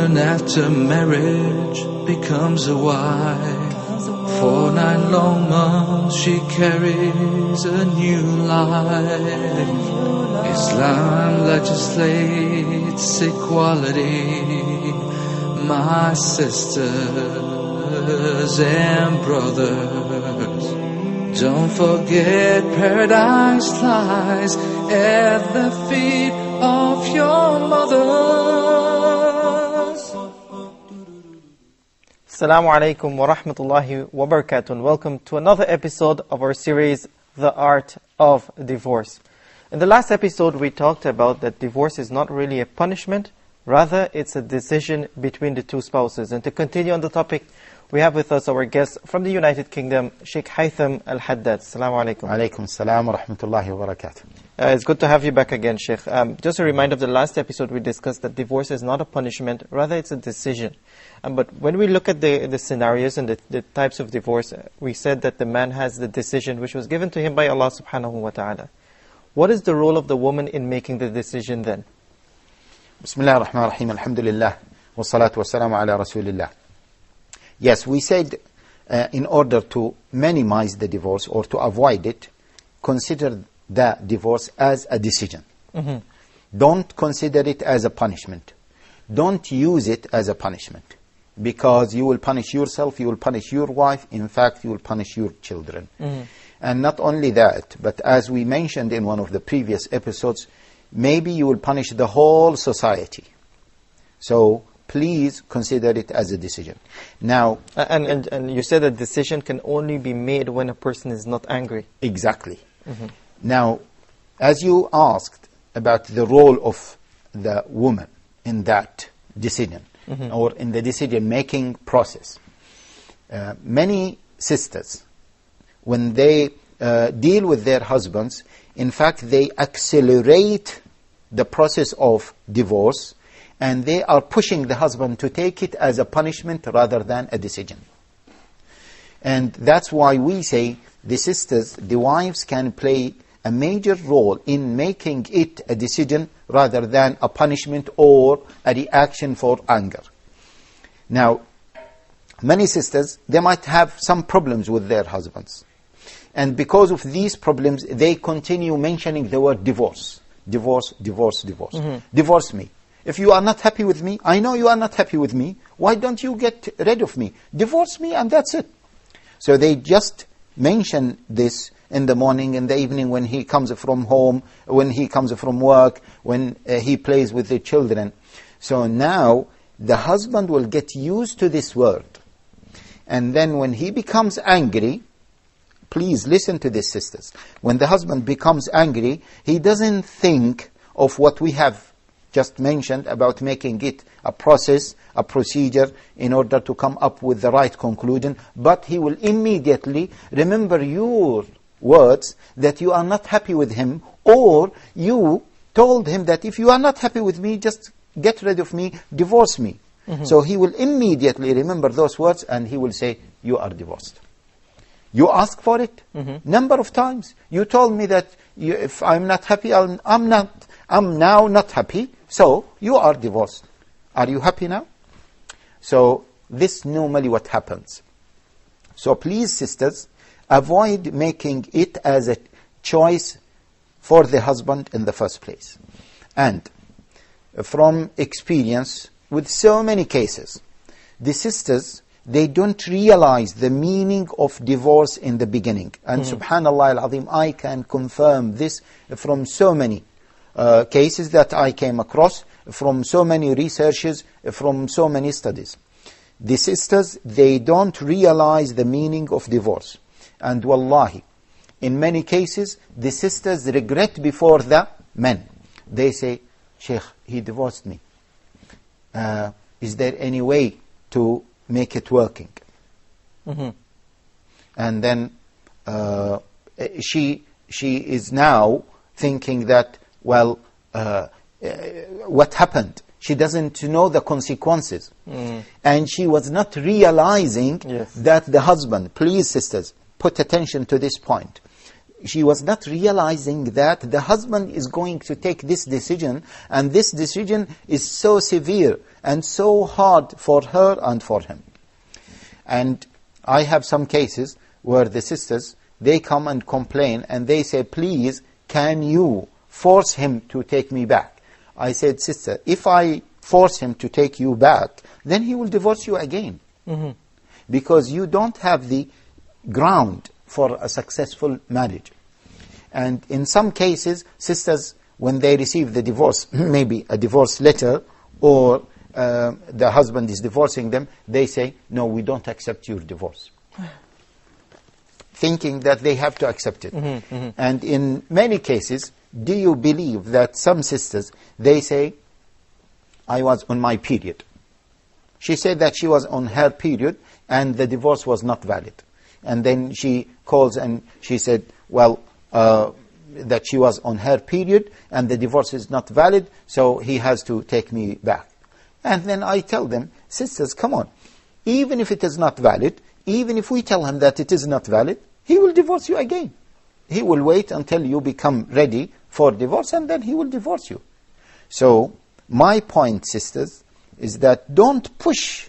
woman after marriage becomes a wife. For 9 long months she carries a new life. Islam legislates equality. My sisters and brothers, don't forget paradise lies at the feet of your mothers. Assalamu alaikum wa rahmatullahi wa barakatuh, and welcome to another episode of our series, The Art of Divorce. In the last episode we talked about that divorce is not really a punishment, rather it's a decision between the two spouses. And to continue on the topic, we have with us our guest from the United Kingdom, Sheikh Haitham Al-Haddad. Assalamu alaikum. Alaikum salam wa rahmatullahi wa barakatuh. It's good to have you back again, Sheikh. Just a reminder of the last episode, we discussed that divorce is not a punishment, rather it's a decision. But when we look at the scenarios and the types of divorce, we said that the man has the decision which was given to him by Allah subhanahu wa ta'ala. What is the role of the woman in making the decision then? Bismillah ar-Rahman ar-Rahim, alhamdulillah, wa salatu wa salamu ala rasulillah. Yes, we said in order to minimize the divorce or to avoid it, consider the divorce as a decision. Don't consider it as a punishment. Don't use it as a punishment, because you will punish yourself, you will punish your wife, in fact you will punish your children. And not only that, but as we mentioned in one of the previous episodes, maybe you will punish the whole society. So please consider it as a decision. Now, and you said a decision can only be made when a person is not angry. Exactly. Now, as you asked about the role of the woman in that decision, or in the decision-making process, many sisters, when they deal with their husbands, in fact, they accelerate the process of divorce, and they are pushing the husband to take it as a punishment rather than a decision. And that's why we say the sisters, the wives, can play a major role in making it a decision rather than a punishment or a reaction for anger. Now, many sisters, they might have some problems with their husbands. And because of these problems, they continue mentioning the word divorce. Divorce, divorce, divorce. Divorce me. If you are not happy with me, I know you are not happy with me, why don't you get rid of me? Divorce me and that's it. So they just mention this in the morning, in the evening, when he comes from home, when he comes from work, when he plays with the children. So now the husband will get used to this word. And then when he becomes angry, please listen to this, sisters. When the husband becomes angry, he doesn't think of what we have just mentioned about making it a process, a procedure, in order to come up with the right conclusion, but he will immediately remember your words that you are not happy with him, or you told him that if you are not happy with me, just get rid of me, divorce me. So he will immediately remember those words and he will say, you are divorced. You asked for it number of times. You told me that if I'm not happy, I'm now not happy, so you are divorced. Are you happy now? So this normally what happens. So please, sisters, avoid making it as a choice for the husband in the first place. And from experience with so many cases, the sisters, they don't realize the meaning of divorce in the beginning. And subhanallah al-azim, I can confirm this from so many cases that I came across, from so many researches, from so many studies. The sisters, they don't realize the meaning of divorce. And wallahi, in many cases, the sisters regret before the men. They say, Sheikh, he divorced me. Is there any way to make it working? And then she is now thinking that, well, what happened? She doesn't know the consequences. And she was not realizing that the husband, please sisters, put attention to this point. she was not realizing that the husband is going to take this decision, and this decision is so severe and so hard for her and for him. And I have some cases where the sisters, they come and complain, and they say, please, can you force him to take me back? I said, sister, if I force him to take you back, then he will divorce you again. Because you don't have the ground for a successful marriage. And in some cases, sisters, when they receive the divorce, maybe a divorce letter, or the husband is divorcing them, they say, no, we don't accept your divorce. Thinking that they have to accept it. And in many cases, do you believe that some sisters, they say, I was on my period. She said that she was on her period and the divorce was not valid. And then she calls and she said, well, that she was on her period and the divorce is not valid, so he has to take me back. And then I tell them, sisters, come on. Even if it is not valid, even if we tell him that it is not valid, he will divorce you again. He will wait until you become ready for divorce, and then he will divorce you. So, my point, sisters, is that don't push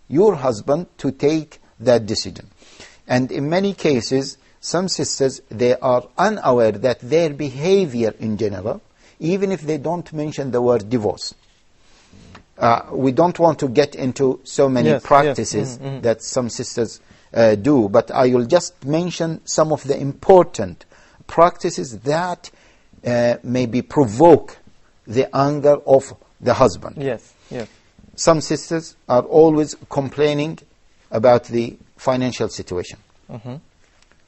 your husband to take that decision. And in many cases, some sisters, they are unaware that their behavior in general, even if they don't mention the word divorce. We don't want to get into so many practices that some sisters do, but I will just mention some of the important practices that maybe provoke the anger of the husband. Yes, yes. Some sisters are always complaining about the financial situation.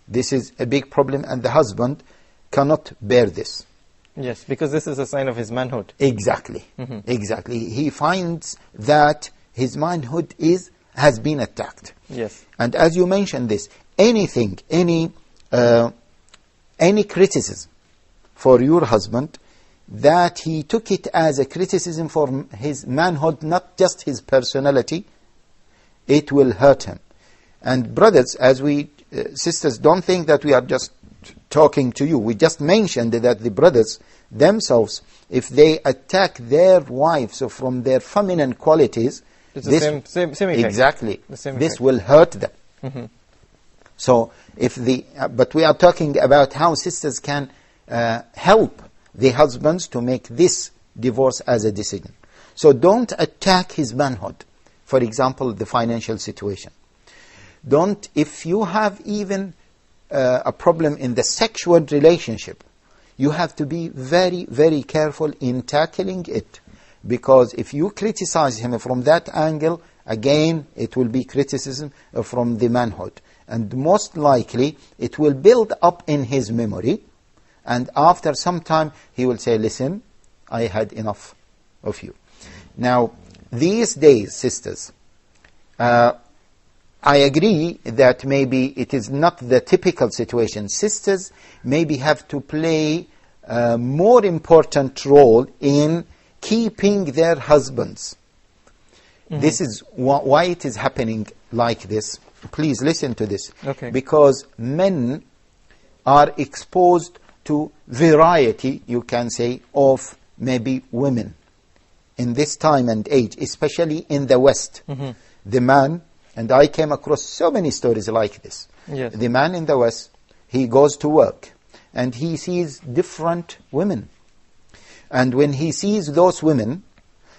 This is a big problem, and the husband cannot bear this. Yes, because this is a sign of his manhood. Exactly, exactly. He finds that his manhood has been attacked. Yes. And as you mentioned this, anything, any criticism for your husband, that he took it as a criticism for his manhood, not just his personality, it will hurt him. And brothers, sisters, don't think that we are just talking to you. We just mentioned that the brothers themselves, if they attack their wives from their feminine qualities, it's the same effect. Exactly. This effect. will hurt them. So, but we are talking about how sisters can help the husbands to make this divorce as a decision. So don't attack his manhood. For example, the financial situation. If you have even a problem in the sexual relationship, you have to be very, very careful in tackling it. Because if you criticize him from that angle, again, it will be criticism from the manhood. And most likely, it will build up in his memory. And after some time, he will say, listen, I had enough of you. Now, these days, sisters, I agree that maybe it is not the typical situation. Sisters maybe have to play a more important role in keeping their husbands. This is why it is happening like this. Please listen to this. Okay. Because men are exposed to variety, you can say, of maybe women in this time and age, especially in the West. The man, and I came across so many stories like this. Yes. The man in the West, he goes to work and he sees different women. And when he sees those women,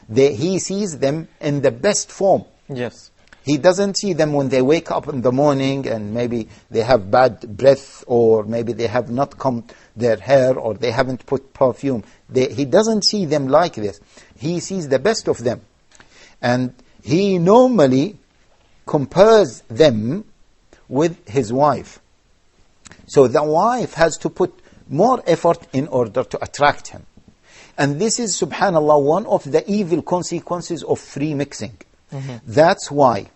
he sees them in the best form. Yes. He doesn't see them when they wake up in the morning and maybe they have bad breath, or maybe they have not combed their hair, or they haven't put perfume. He doesn't see them like this. He sees the best of them. And he normally compares them with his wife. So the wife has to put more effort in order to attract him. And this is, subhanAllah, one of the evil consequences of free mixing. That's why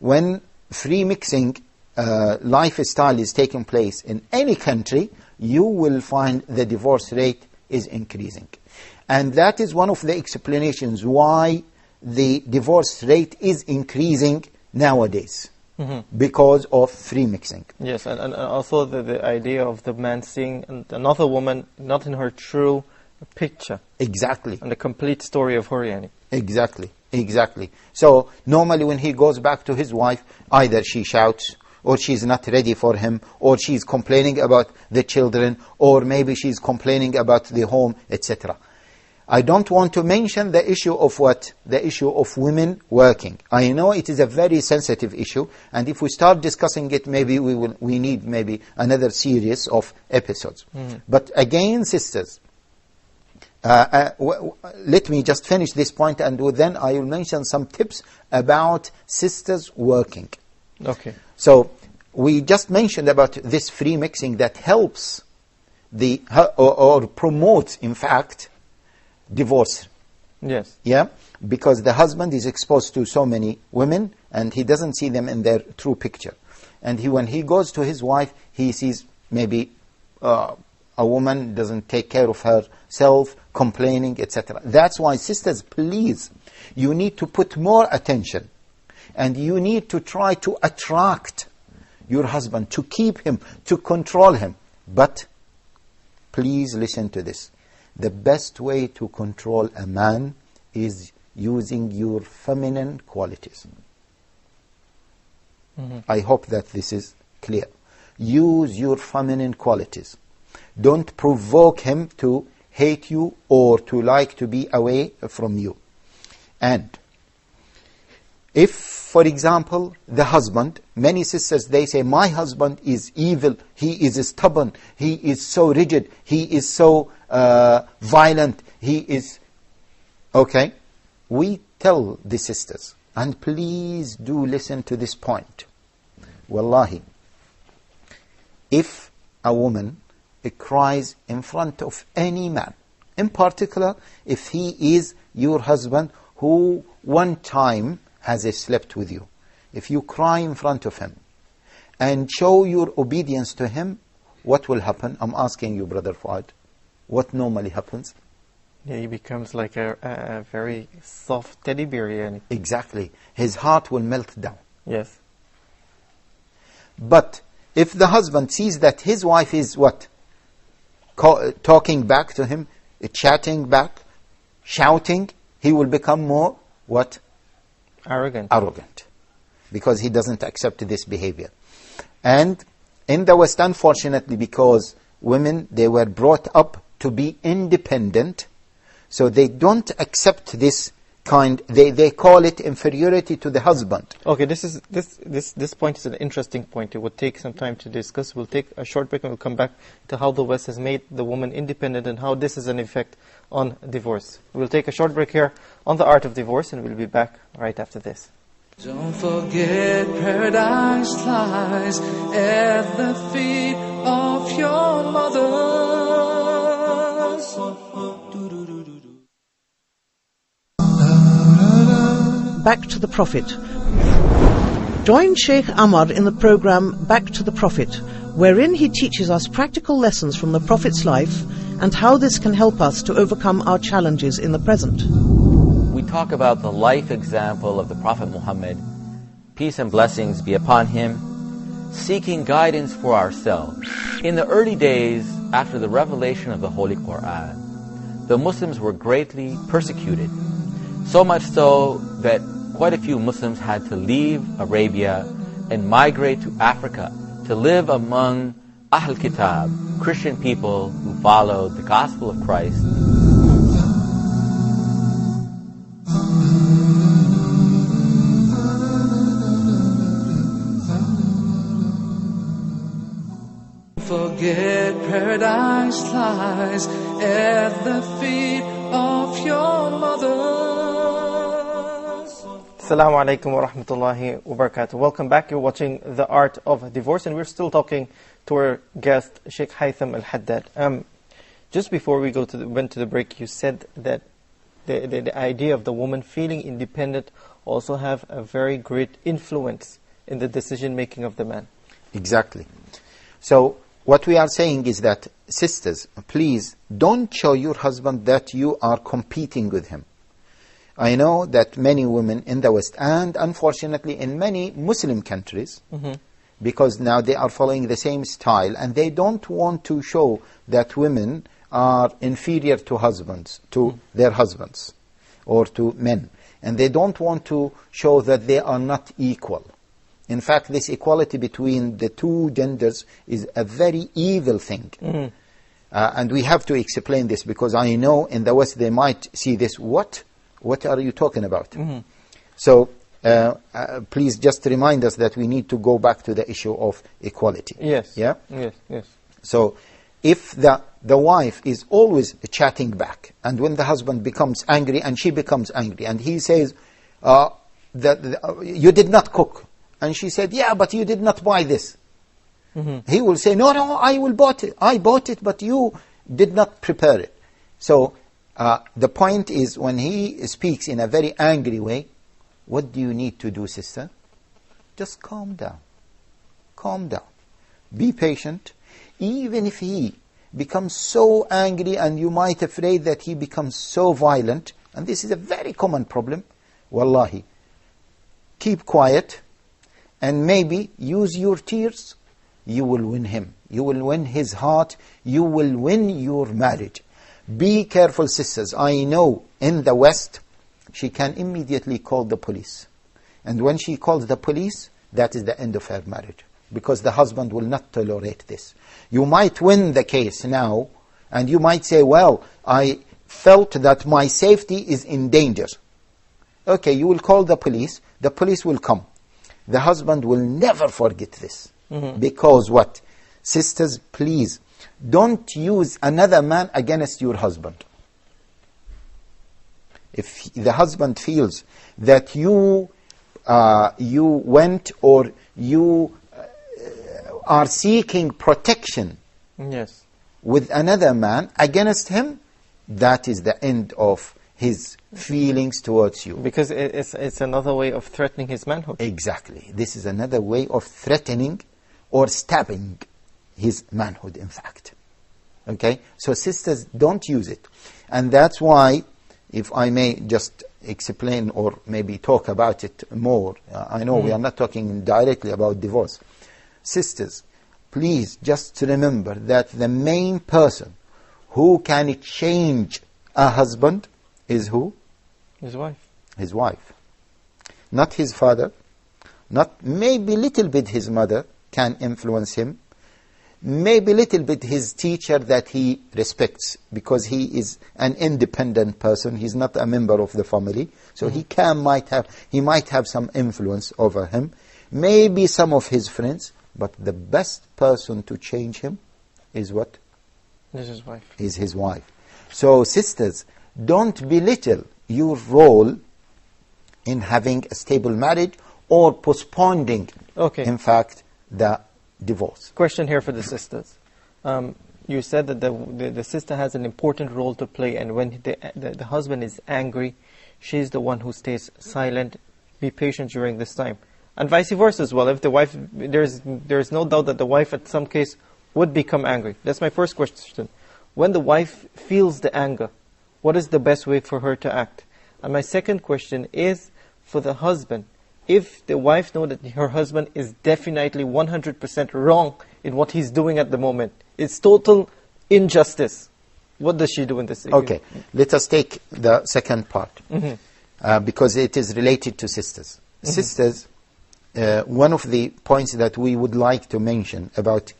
when free mixing lifestyle is taking place in any country, you will find the divorce rate is increasing. And that is one of the explanations why the divorce rate is increasing nowadays. because of free mixing. Yes, and also the idea of the man seeing another woman not in her true picture. Exactly. And the complete story of her, yani. Exactly. Exactly. So normally when he goes back to his wife, either she shouts, or she's not ready for him, or she's complaining about the children, or maybe she's complaining about the home, etc. I don't want to mention the issue of what? The issue of women working. I know it is a very sensitive issue, and if we start discussing it, maybe we need maybe another series of episodes. But again, sisters, let me just finish this point, and then I will mention some tips about sisters working. Okay. So we just mentioned about this free mixing that helps or promotes, in fact, divorce. Yes. Yeah? Because the husband is exposed to so many women, and he doesn't see them in their true picture. And when he goes to his wife, he sees maybe a woman doesn't take care of herself, complaining, etc. That's why, sisters, please, you need to put more attention, and you need to try to attract your husband, to keep him, to control him. But please listen to this. The best way to control a man is using your feminine qualities. I hope that this is clear. Use your feminine qualities. Don't provoke him to hate you or to like to be away from you. And if, for example, the husband, many sisters, they say, my husband is evil, he is stubborn, he is so rigid, he is so violent, he is... Okay? We tell the sisters, and please do listen to this point. Wallahi, if a woman cries in front of any man, in particular, if he is your husband who one time has slept with you, if you cry in front of him and show your obedience to him, what will happen? I'm asking you, Brother Fuad, what normally happens? Yeah, he becomes like a very soft teddy bear. Exactly. His heart will melt down. Yes. But if the husband sees that his wife is what? Talking back to him, chatting back, shouting, he will become more what? Arrogant. Arrogant. Because he doesn't accept this behavior. And in the West, unfortunately, because women, they were brought up to be independent, so they don't accept this kind, they call it inferiority to the husband. Okay, this point is an interesting point. It would take some time to discuss. We'll take a short break and we'll come back to how the West has made the woman independent and how this is an effect on divorce. We'll take a short break here on the art of divorce, and we'll be back right after this. Don't forget paradise lies at the feet of your mother. Back to the Prophet. Join Sheikh Amar in the program Back to the Prophet, wherein he teaches us practical lessons from the Prophet's life and how this can help us to overcome our challenges in the present. We talk about the life example of the Prophet Muhammad, peace and blessings be upon him, seeking guidance for ourselves. In the early days after the revelation of the Holy Quran, the Muslims were greatly persecuted, so much so that quite a few Muslims had to leave Arabia and migrate to Africa to live among Ahl Kitab, Christian people who followed the gospel of Christ. Forget paradise lies at the feet of your mother. Assalamu alaikum wa rahmatullahi wa barakatuh. Welcome back. You're watching The Art of Divorce, and we're still talking to our guest, Sheikh Haitham Al-Haddad. Just before we went to the break, you said that the idea of the woman feeling independent also have a very great influence in the decision-making of the man. Exactly. So what we are saying is that, sisters, please don't show your husband that you are competing with him. I know that many women in the West, and unfortunately in many Muslim countries, because now they are following the same style, and they don't want to show that women are inferior to husbands, to their husbands, or to men. And they don't want to show that they are not equal. In fact, this equality between the two genders is a very evil thing. And we have to explain this, because I know in the West they might see this, what are you talking about? So, please just remind us that we need to go back to the issue of equality. Yes. Yeah? Yes, yes. So, if the wife is always chatting back, and when the husband becomes angry and she becomes angry, and he says, you did not cook, and she said, yeah, but you did not buy this. He will say, no, I bought it, but you did not prepare it. So, the point is, when he speaks in a very angry way, what do you need to do, sister? Just calm down. Calm down. Be patient. Even if he becomes so angry and you might afraid that he becomes so violent, and this is a very common problem, wallahi, keep quiet and maybe use your tears. You will win him. You will win his heart. You will win your marriage. Be careful, sisters. I know in the West, she can immediately call the police. And when she calls the police, that is the end of her marriage. Because the husband will not tolerate this. You might win the case now, and you might say, well, I felt that my safety is in danger. Okay, you will call the police will come. The husband will never forget this. Because what? Sisters, please, don't use another man against your husband. If the husband feels that you went or you are seeking protection with another man against him, that is the end of his feelings towards you. Because it's another way of threatening his manhood. Exactly. This is another way of threatening or stabbing his manhood, in fact. Okay? So sisters, don't use it. And that's why, if I may just explain or maybe talk about it more, I know we are not talking directly about divorce. Sisters, please just remember that the main person who can change a husband is who? His wife. His wife. Not his father, not maybe little bit his mother can influence him, maybe little bit his teacher that he respects, because he is an independent person, he's not a member of the family, so he might have some influence over him, maybe some of his friends, but the best person to change him is what? Is his wife. Is his wife. So sisters, don't belittle your role in having a stable marriage or postponing, in fact, the divorce. Question here for the sisters. You said that the sister has an important role to play, and when the husband is angry, she's the one who stays silent. Be patient during this time. And vice versa as well. If the wife, there's no doubt that the wife at some case would become angry. That's my first question. When the wife feels the anger, what is the best way for her to act? And my second question is for the husband. If the wife knows that her husband is definitely 100% wrong in what he's doing at the moment, it's total injustice, what does she do in this situation? Okay, let us take the second part, because it is related to sisters. Sisters, one of the points that we would like to mention about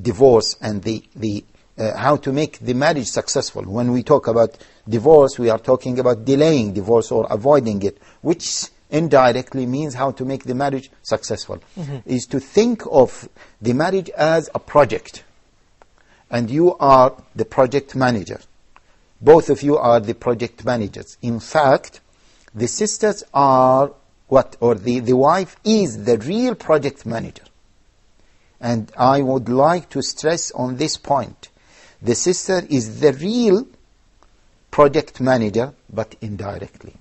divorce and the how to make the marriage successful. When we talk about divorce, we are talking about delaying divorce or avoiding it, which indirectly means how to make the marriage successful, is to think of the marriage as a project. And you are the project manager. Both of you are the project managers. In fact, the sisters are what? Or the wife is the real project manager. And I would like to stress on this point. The sister is the real project manager, but indirectly.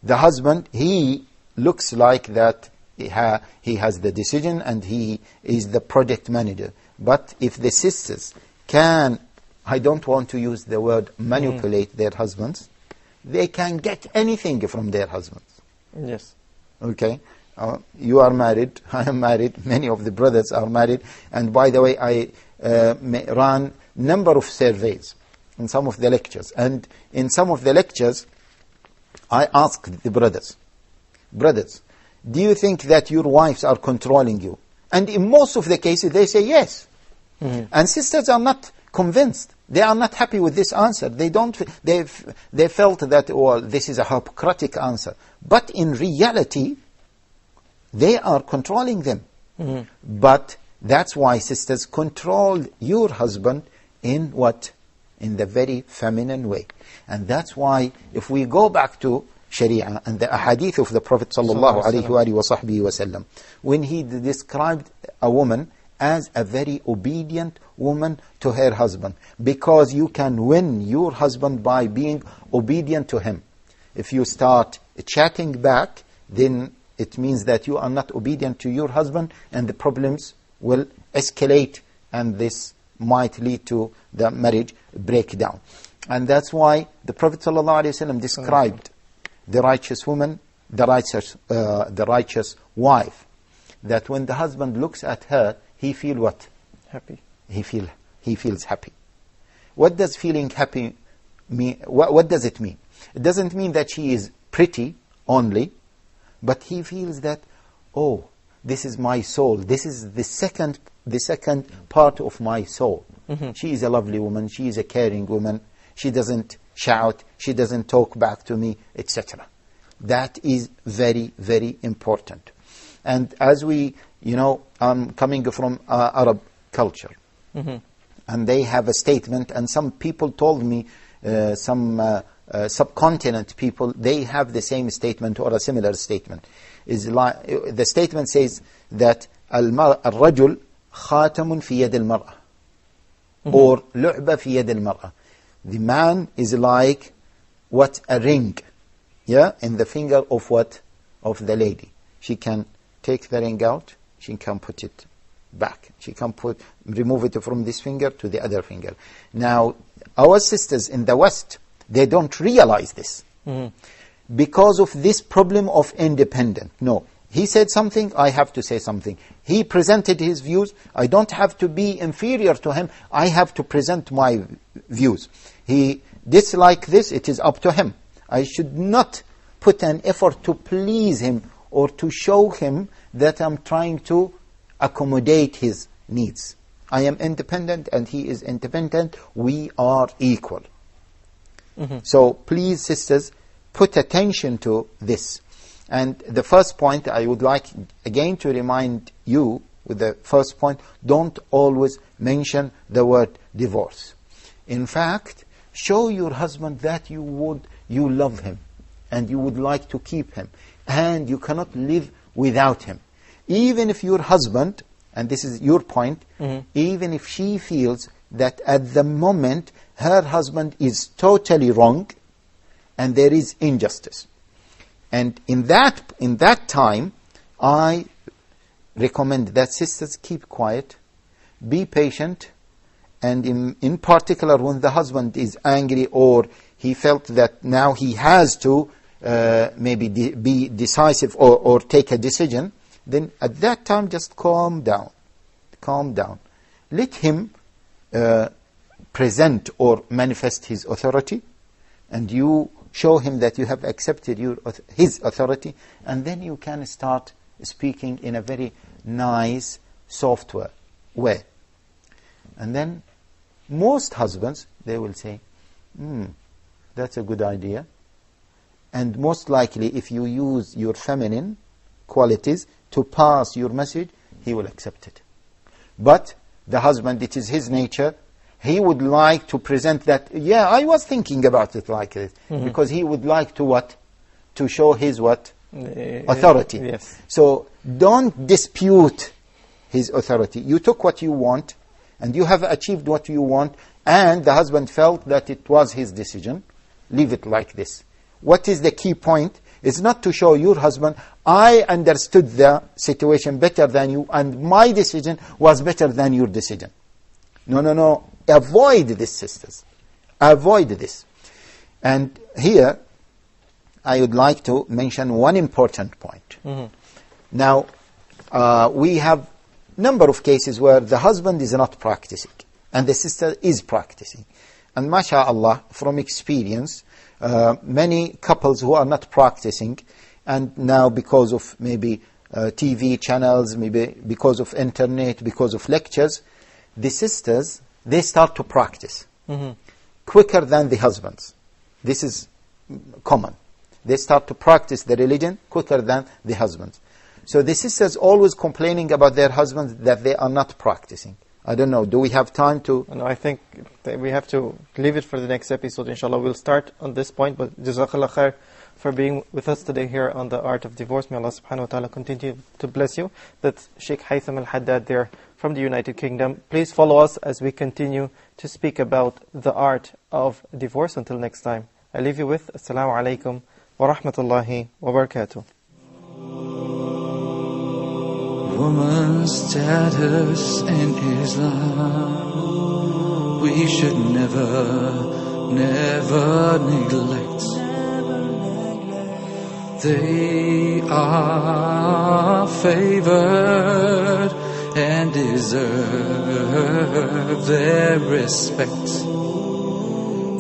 The husband, he looks like that he has the decision and he is the project manager. But if the sisters can, I don't want to use the word manipulate their husbands, they can get anything from their husbands. Yes. Okay? You are married, I am married, many of the brothers are married, and by the way, I ran number of surveys in some of the lectures, and in some of the lectures, I asked the brothers, do you think that your wives are controlling you? And in most of the cases, they say yes. And sisters are not convinced. They are not happy with this answer. They felt that, well, this is a hypocritical answer. But in reality, they are controlling them. But that's why, sisters, control your husband in what? In the very feminine way. And that's why, if we go back to Sharia and the ahadith of the Prophet sallallahu alaihi wasallam, when he described a woman as a very obedient woman to her husband, because you can win your husband by being obedient to him. If you start chatting back, then it means that you are not obedient to your husband, and the problems will escalate, and this might lead to the marriage breakdown. And that's why the Prophet ﷺ described the righteous woman, the righteous wife, that when the husband looks at her, he feels what? Happy. He feels happy. What does feeling happy mean? What does it mean? It doesn't mean that she is pretty only, but he feels that, oh, this is my soul. This is the second part of my soul. She is a lovely woman. She is a caring woman. She doesn't shout. She doesn't talk back to me, etc. That is very, very important. And as we, I'm coming from Arab culture, and they have a statement, and some people told me, some subcontinent people, they have the same statement or a similar statement. The statement says that الرجل خاتم في يد المرأة, or لعبة في يد المرأة. The man is like what? A ring, in the finger of what? Of the lady. She can take the ring out, she can put it back. She can remove it from this finger to the other finger. Now, our sisters in the West, they don't realize this. Because of this problem of independence. No. He said something, I have to say something. He presented his views, I don't have to be inferior to him, I have to present my views. He dislikes this, it is up to him. I should not put an effort to please him or to show him that I'm trying to accommodate his needs. I am independent and he is independent. We are equal. So please, sisters, put attention to this. And the first point, I would like again to remind you with the first point, don't always mention the word divorce. In fact, show your husband that you love him and you would like to keep him and you cannot live without him. Even if your husband, and this is your point, even if she feels that at the moment her husband is totally wrong and there is injustice. And in that time, I recommend that sisters keep quiet, be patient, and in particular when the husband is angry or he felt that now he has to maybe be decisive or take a decision, then at that time just calm down. Calm down. Let him present or manifest his authority, and you show him that you have accepted his authority, and then you can start speaking in a very nice, soft way. And then most husbands, they will say, that's a good idea. And most likely, if you use your feminine qualities to pass your message, he will accept it. But the husband, it is his nature, he would like to present that, yeah, I was thinking about it like this. Because he would like to what? To show his what? Authority. Yes. So don't dispute his authority. You took what you want, and you have achieved what you want, and the husband felt that it was his decision. Leave it like this. What is the key point? It's not to show your husband, I understood the situation better than you, and my decision was better than your decision. No. Avoid this, sisters. Avoid this. And here, I would like to mention one important point. Now, we have number of cases where the husband is not practicing and the sister is practicing. And mashallah, from experience, many couples who are not practicing, and now because of maybe TV channels, maybe because of internet, because of lectures, the sisters, they start to practice quicker than the husbands. This is common. They start to practice the religion quicker than the husbands. So the sisters always complaining about their husbands that they are not practicing. I don't know, do we have time to... No, I think that we have to leave it for the next episode, inshallah. We'll start on this point, but Jazakallah khair for being with us today here on the Art of Divorce. May Allah subhanahu wa ta'ala continue to bless you. That's Sheikh Haitham Al-Haddad there from the United Kingdom. Please follow us as we continue to speak about the art of divorce. Until next time, I leave you with Assalamu alaikum wa rahmatullahi wa barakatuh. Woman's status in Islam, we should never neglect. They are favored and deserve their respect.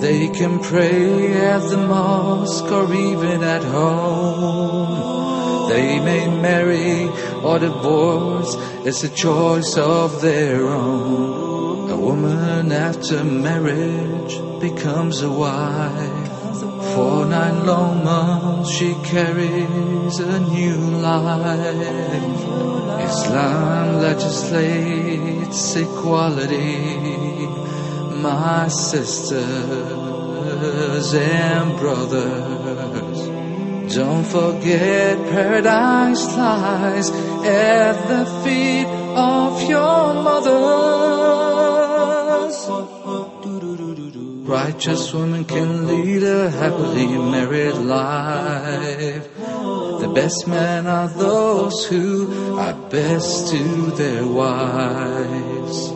They can pray at the mosque or even at home. They may marry or divorce, it's a choice of their own. A woman after marriage becomes a wife. For 9 long months she carries a new life. Islam legislates equality, my sisters and brothers. Don't forget paradise lies at the feet of your mothers. Righteous women can lead a happily married life. The best men are those who are best to their wives.